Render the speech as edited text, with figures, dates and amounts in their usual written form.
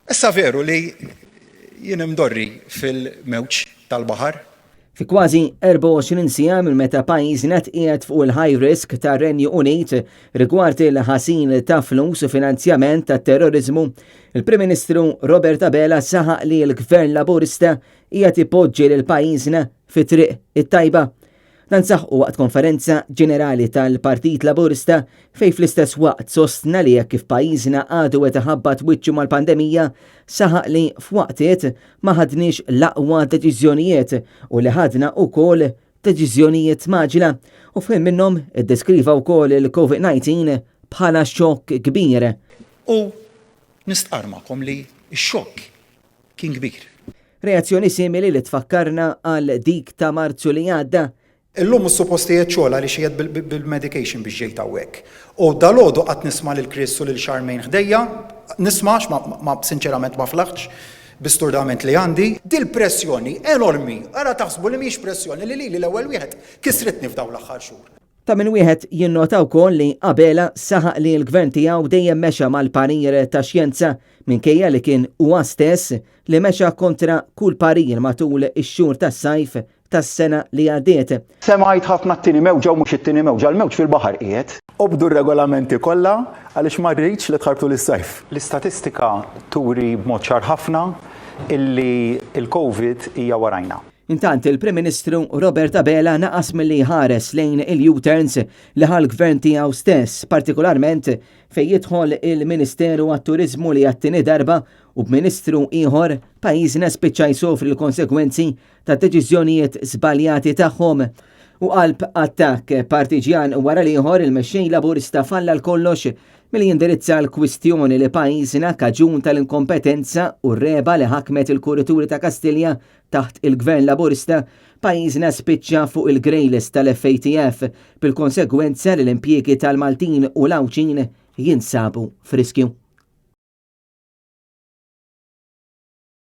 Issa veru li jien imdorri fil-mewġ tal-baħar. Fi kważi 24 siegħa minn meta pajjiżna qiegħed fuq il-high risk tar-Renju Unit rigward il-ħasin ta' flus u finanzjament tat-terrorizmu, il-Prim Ministru Robert Abela saħaq li l-Gvern Laburista qiegħed ipoġġi lil pajjiżna fi triq it-tajba. Dan saħħu waqt konferenza ġenerali tal-Partit Laburista fejn fl-istess waqt sostna li jekk kif pajjiżna għadu qed iħabbat wiċċu mal-pandemija saħaq li f'waqtiet ma ħadniex l-aqwa deċiżjonijiet u li ħadna wkoll deċiżjonijiet maġla u f'hinn minnhom iddeskriva wkoll il-COVID-19 bħala xokk kbir. U nistqarmakom li x-xokk kien kbir. Reazzjoni simili li tfakkarna għal dik ta' Marzu li għadda. Illum s-suppostijiet ċola li xiet bil-medication biex ġejta għek. U dal-ħodu għat nisma l-Krissu l-Charmaine ħdejja, nismax ma sinċerament ma flaħċ, bisturdament li għandi, dil-pressjoni enormi, għara taħsbu li miex pressjoni li l-ewel wieħed kisritni f'daw l-axħar xhur. Ta' minn wieħed jinnota wkoll li Abela saħaq li l-gvern tiegħu dejjem mexa mal-parir ta' xjenza minkejja li kien huwa stess li mexa kontra kull parir matul ix-xhur tas-sajf tas-sena li għaddiet. Semajt ħafna t-tieni mewġa u mhux it-tieni mewġa, l-mewġ fil-baħar qiegħed. Obdu r-regolamenti kollha għaliex ma rridx li tħarbtu lis-sajf. L-istatistika turi b'mod ċar ħafna illi l-COVID hija warajna. Intant il-Prim Ministru Robert Abela naqas milli ħares lejn il-U-turns li ħal-gvern tiegħu stess, partikolarment fejn jidħol il-Ministeru għat-Turiżmu li għat-tieni darba u b'Ministru ieħor pajjiżna spiċċa jsofri l-konsekwenzi ta' deċiżjonijiet żbaljati tagħhom. U qalb attakk partiġjan wara li ieħor il-mexxej Laburista falla l-kollox milli jindirizza l-kwistjoni li pajjiżna kaġun tal-inkompetenza u r-reba li ħakmet il-Kurituri ta' Kastilja taħt il-Gvern Laburista pajjiżna spiċċa fuq il-grey list tal-FATF bil-konsegwenza li l-impjiegi tal-Maltin u l-Awċin jinsabu friskju.